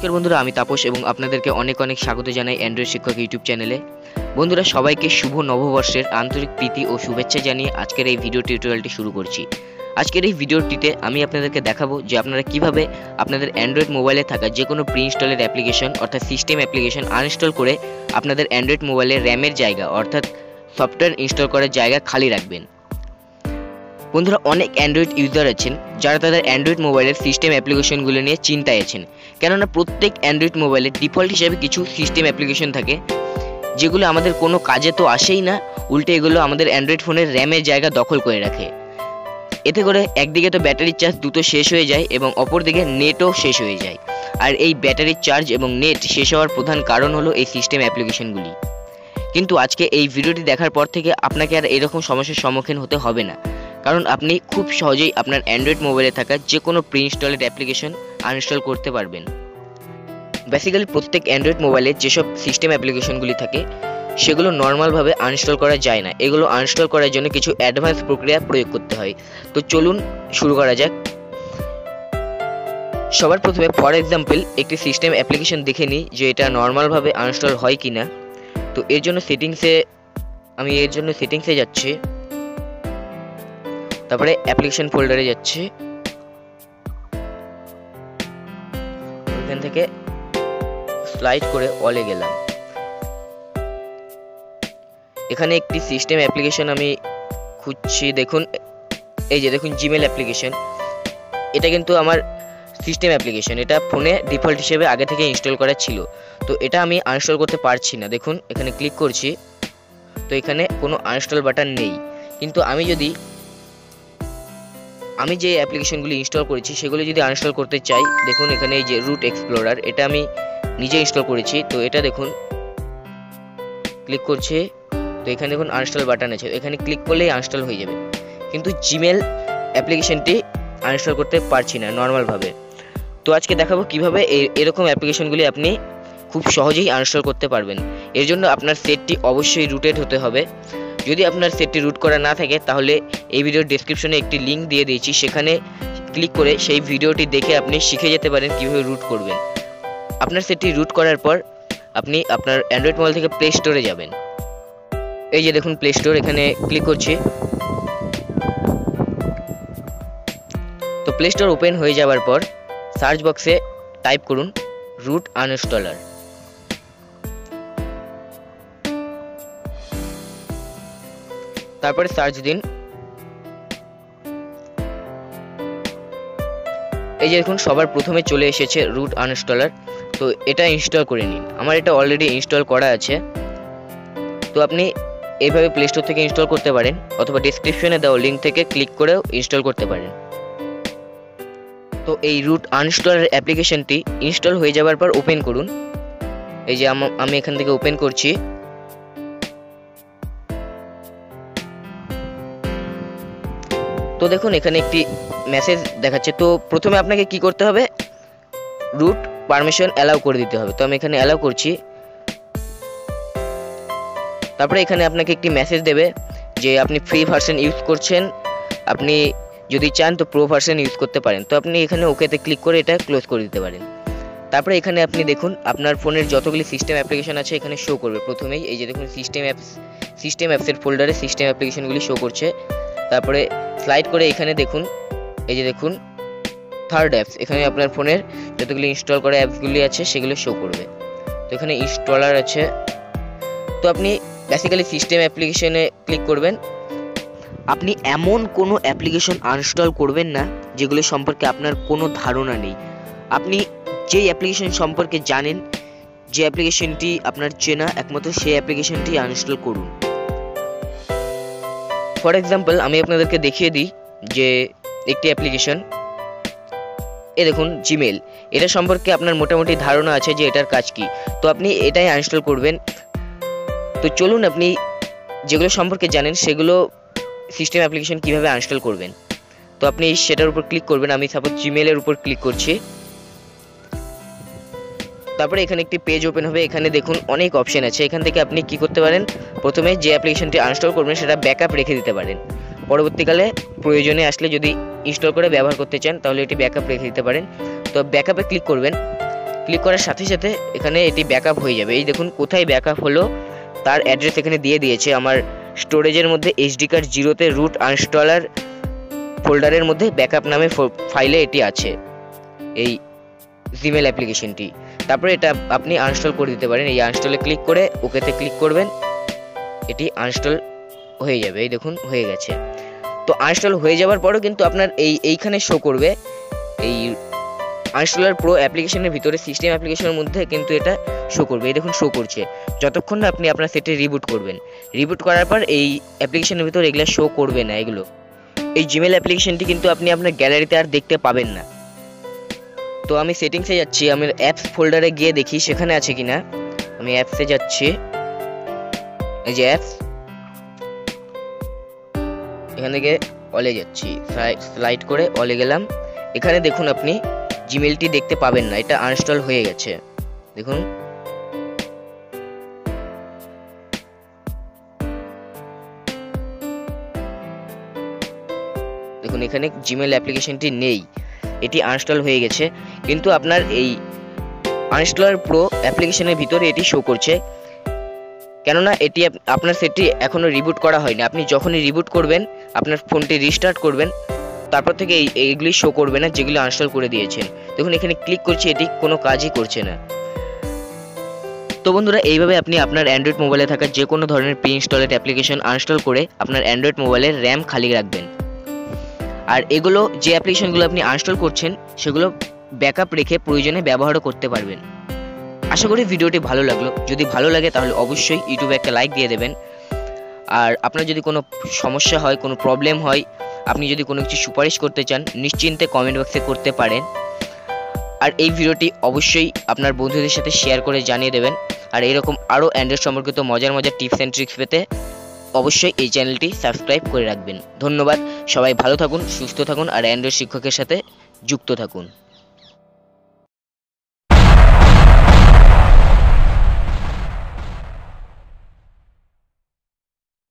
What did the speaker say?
নমস্কার বন্ধুরা, আমি তাপস এবং আপনাদেরকে অনেক অনেক স্বাগত জানাই অ্যান্ড্রয়েড শিক্ষক ইউটিউব চ্যানেলে। বন্ধুরা, সবাইকে শুভ নববর্ষের আন্তরিক প্রীতি ও শুভেচ্ছা জানিয়ে আজকের এই ভিডিও টিউটোরিয়ালটি শুরু করছি। আজকের এই ভিডিওটিতে আমি আপনাদেরকে দেখাবো যে আপনারা কিভাবে আপনাদের অ্যান্ড্রয়েড মোবাইলে থাকা যে কোনো প্রি ইনস্টলের অ্যাপ্লিকেশন অর্থাৎ সিস্টেম অ্যাপ্লিকেশন আনইনস্টল করে আপনাদের অ্যান্ড্রয়েড মোবাইলের র্যামের জায়গা অর্থাৎ সফটওয়্যার ইনস্টল করার জায়গা খালি রাখবেন। বন্ধুরা, অনেক অ্যান্ড্রয়েড ইউজার আছেন যারা তাদের অ্যান্ড্রয়েড মোবাইলের সিস্টেম অ্যাপ্লিকেশনগুলো নিয়ে চিন্তায় আছেন, কেননা প্রত্যেক অ্যান্ড্রয়েড মোবাইলে ডিফল্ট হিসেবে কিছু সিস্টেম অ্যাপ্লিকেশন থাকে যেগুলো আমাদের কোনো কাজে তো আসেই না, উল্টে এগুলো আমাদের অ্যান্ড্রয়েড ফোনের র্যামের জায়গা দখল করে রাখে। এতে করে একদিকে তো ব্যাটারির চার্জ দ্রুত শেষ হয়ে যায় এবং অপরদিকে নেটও শেষ হয়ে যায়। আর এই ব্যাটারির চার্জ এবং নেট শেষ হওয়ার প্রধান কারণ হলো এই সিস্টেম অ্যাপ্লিকেশনগুলি। কিন্তু আজকে এই ভিডিওটি দেখার পর থেকে আপনাকে আর এরকম সমস্যার সম্মুখীন হতে হবে না, কারণ আপনি খুব সহজেই আপনার অ্যান্ড্রয়েড মোবাইলে থাকা যে কোনো প্রি ইনস্টলেড অ্যাপ্লিকেশন আনইনস্টল করতে পারবেন। বেসিক্যালি প্রত্যেক অ্যান্ড্রয়েড মোবাইলে যেসব সিস্টেম অ্যাপ্লিকেশনগুলি থাকে সেগুলো নর্মালভাবে আনইনস্টল করা যায় না, এগুলো আনইনস্টল করার জন্য কিছু অ্যাডভান্স প্রক্রিয়া প্রয়োগ করতে হয়। তো চলুন শুরু করা যাক। সবার প্রথমে ফর এক্সাম্পল একটি সিস্টেম অ্যাপ্লিকেশন দেখে নিই যে এটা নর্মালভাবে আনইনস্টল হয় কি না। তো এর জন্য সেটিংসে যাচ্ছি, তারপরে অ্যাপ্লিকেশন ফোল্ডারে যাচ্ছি, এখান থেকে স্লাইড করে অলে গেলাম। এখানে একটি সিস্টেম অ্যাপ্লিকেশন আমি খুঁজছি, দেখুন এই যে দেখুন জিমেল অ্যাপ্লিকেশন। এটা কিন্তু আমার সিস্টেম অ্যাপ্লিকেশন, এটা ফোনে ডিফল্ট হিসেবে আগে থেকে ইনস্টল করা ছিল। তো এটা আমি আনইনস্টল করতে পারছি না, দেখুন এখানে ক্লিক করছি তো এখানে কোনো আনইনস্টল বাটন নেই। কিন্তু আমি যে অ্যাপ্লিকেশনগুলি ইনস্টল করেছি সেগুলো যদি আনইনস্টল করতে চাই, দেখুন এখানে এই যে রুট এক্সপ্লোরার, এটা আমি নিজে ইনস্টল করেছি। তো এটা দেখুন ক্লিক করছে, তো এখানে দেখুন আনইনস্টল বাটন আছে, এখানে ক্লিক করলেই আনইনস্টল হয়ে যাবে। কিন্তু জিমেল অ্যাপ্লিকেশনটি আনইনস্টল করতে পারছি না নর্মালভাবে। তো আজকে দেখাবো কিভাবে এরকম অ্যাপ্লিকেশনগুলি আপনি খুব সহজেই আনইনস্টল করতে পারবেন। এর জন্য আপনার সেটটি অবশ্যই রুটেড হতে হবে। যদি আপনার সেটটি রুট করা না থাকে তাহলে এই ভিডিওর ডেসক্রিপশনে একটি লিঙ্ক দিয়ে দিয়েছি, সেখানে ক্লিক করে সেই ভিডিওটি দেখে আপনি শিখে যেতে পারেন কীভাবে রুট করবেন। আপনার সেটটি রুট করার পর আপনি আপনার অ্যান্ড্রয়েড মোবাইল থেকে প্লে স্টোরে যাবেন। এই যে দেখুন প্লে স্টোর, এখানে ক্লিক করছি। তো প্লে স্টোর ওপেন হয়ে যাওয়ার পর সার্চ বক্সে টাইপ করুন রুট আনইনস্টলার। তারপরে সার্চ দিন। এই যে দেখুন সবার প্রথমে চলে এসেছে রুট আনইনস্টলার। তো এটা ইনস্টল করে নিন, আমার এটা অলরেডি ইনস্টল করা আছে। তো আপনি এইভাবে প্লে স্টোর থেকে ইনস্টল করতে পারেন অথবা ডেসক্রিপশনে দেওয়া লিঙ্ক থেকে ক্লিক করেও ইনস্টল করতে পারেন। তো এই রুট আনইনস্টলার অ্যাপ্লিকেশনটি ইনস্টল হয়ে যাওয়ার পর ওপেন করুন। এই যে আমি এখান থেকে ওপেন করছি। তো দেখুন এখানে একটি মেসেজ দেখাচ্ছে। তো প্রথমে আপনাকে কি করতে হবে, রুট পারমিশন অ্যালাউ করে দিতে হবে। তো আমি এখানে অ্যালাউ করছি। তারপরে এখানে আপনাকে একটি মেসেজ দেবে যে আপনি ফ্রি ভার্সন ইউজ করছেন, আপনি যদি চান তো প্রো ভার্সন ইউজ করতে পারেন। তো আপনি এখানে ওকেতে ক্লিক করে এটা ক্লোজ করে দিতে পারেন। তারপরে এখানে আপনি দেখুন আপনার ফোনের যতগুলি সিস্টেম অ্যাপ্লিকেশন আছে এখানে শো করবে। প্রথমেই এই যে দেখুন সিস্টেম অ্যাপসের ফোল্ডারে সিস্টেম অ্যাপ্লিকেশনগুলি শো করছে। তারপরে স্লাইড করে এখানে দেখুন এই যে দেখুন থার্ড অ্যাপস, এখানে আপনার ফোনের যতগুলি ইনস্টল করা অ্যাপসগুলি আছে সেগুলো শো করবে। তো এখানে ইনস্টলার আছে। তো আপনি বেসিক্যালি সিস্টেম অ্যাপ্লিকেশনে ক্লিক করবেন। আপনি এমন কোনো অ্যাপ্লিকেশন আনইনস্টল করবেন না যেগুলো সম্পর্কে আপনার কোনো ধারণা নেই। আপনি যেই অ্যাপ্লিকেশন সম্পর্কে জানেন, যে অ্যাপ্লিকেশনটি আপনার চেনা, একমাত্র সেই অ্যাপ্লিকেশনটি আনইনস্টল করুন। ফর এক্সাম্পল আমি আপনাদেরকে দেখিয়ে দিই যে একটি অ্যাপ্লিকেশন, এ দেখুন জিমেল, এটা সম্পর্কে আপনার মোটামুটি ধারণা আছে যে এটার কাজ কি। তো আপনি এটাই আনইনস্টল করবেন। তো চলুন আপনি যেগুলো সম্পর্কে জানেন সেগুলো সিস্টেম অ্যাপ্লিকেশন কিভাবে আনইনস্টল করবেন। তো আপনি সেটার উপর ক্লিক করবেন। আমি সাপোজ জিমেলের উপর ক্লিক করছি। তারপরে এখানে একটি পেজ ওপেন হবে, এখানে দেখুন অনেক অপশন আছে। এখান থেকে আপনি কি করতে পারেন, প্রথমে যে অ্যাপ্লিকেশনটি আনইনস্টল করবেন সেটা ব্যাকআপ রেখে দিতে পারেন। পরবর্তীকালে প্রয়োজনে আসলে যদি ইনস্টল করে ব্যবহার করতে চান তাহলে এটি ব্যাকআপ রেখে দিতে পারেন। তো ব্যাকআপে ক্লিক করবেন। ক্লিক করার সাথে সাথে এখানে এটি ব্যাকআপ হয়ে যাবে। এই দেখুন কোথায় ব্যাকআপ হলো তার অ্যাড্রেস এখানে দিয়ে দিয়েছে। আমার স্টোরেজের মধ্যে এইচডি কার্ড 0-তে রুট আনইনস্টলার ফোল্ডারের মধ্যে ব্যাকআপ নামে ফাইলে এটি আছে, এই জিমেল অ্যাপ্লিকেশনটি। তারপরে এটা আপনি আনইনস্টল করে দিতে পারেন। এই আনইনস্টলে ক্লিক করে ওকেতে ক্লিক করবেন, এটি আনইনস্টল হয়ে যাবে। এই দেখুন হয়ে গেছে। তো আনইনস্টল হয়ে যাওয়ার পরেও কিন্তু আপনার এইখানে শো করবে, এই আনইনস্টলার প্রো অ্যাপ্লিকেশনের ভিতরে সিস্টেম অ্যাপ্লিকেশনের মধ্যে কিন্তু এটা শো করবে। এই দেখুন শো করছে, যতক্ষণ না আপনি আপনার সেটে রিবুট করবেন। রিবুট করার পর এই অ্যাপ্লিকেশনের ভিতরে এগুলো শো করবে না। এগুলো এই জিমেল অ্যাপ্লিকেশনটি কিন্তু আপনি আপনার গ্যালারিতে আর দেখতে পাবেন না। তো আমি সেটিংসে যাচ্ছি, আমি অ্যাপস ফোল্ডারে গিয়ে দেখি সেখানে আছে কিনা। আমি অ্যাপসে যাচ্ছি, এই যে অ্যাপস, এখান থেকে অলে যাচ্ছি, স্লাইড করে অলে গেলাম। এখানে দেখুন আপনি জিমেলটি দেখতে পাবেন না, এটা আনইনস্টল হয়ে গেছে। দেখুন দেখুন এখানে জিমেল অ্যাপ্লিকেশনটি নেই, এটি আনইনস্টল হয়ে গেছে। কিন্তু আপনার এই আনইনস্টলার প্রো অ্যাপ্লিকেশনের ভিতরে এটি শো করছে, কেননা এটি আপনার সেটটি এখনো রিবুট করা হয়নি। আপনি যখনই রিবুট করবেন, আপনার ফোনটি রিস্টার্ট করবেন, তারপর থেকে এইগুলি শো করবে না যেগুলো আনইনস্টল করে দিয়েছেন। দেখুন এখানে ক্লিক করছি, এটি কোনো কাজই করছে না। তো বন্ধুরা, এইভাবে আপনি আপনার অ্যান্ড্রয়েড মোবাইলে থাকা যে কোনো ধরনের প্রি ইনস্টলেড অ্যাপ্লিকেশন আনইনস্টল করে আপনার অ্যান্ড্রয়েড মোবাইলের র্যাম খালি রাখবেন। আর এগুলো যে অ্যাপ্লিকেশনগুলো আপনি আনইনস্টল করছেন সেগুলো ব্যাকআপ রেখে প্রয়োজনে ব্যবহারও করতে পারবেন। আশা করি ভিডিওটি ভালো লাগলো। যদি ভালো লাগে তাহলে অবশ্যই ইউটিউবে একটা লাইক দিয়ে দেবেন। আর আপনার যদি কোনো সমস্যা হয়, কোনো প্রবলেম হয়, আপনি যদি কোনো কিছু সুপারিশ করতে চান, নিশ্চিন্তে কমেন্ট বক্সে করতে পারেন। আর এই ভিডিওটি অবশ্যই আপনার বন্ধুদের সাথে শেয়ার করে জানিয়ে দেবেন। আর এরকম আরও অ্যান্ড্রয়েড সম্পর্কিত মজার মজার টিপস অ্যান্ড ট্রিক্স পেতে অবশ্যই এই চ্যানেলটি সাবস্ক্রাইব করে রাখবেন। ধন্যবাদ। সবাই ভালো থাকুন, সুস্থ থাকুন আর অ্যান্ড্রয়েড শিক্ষকের সাথে যুক্ত থাকুন।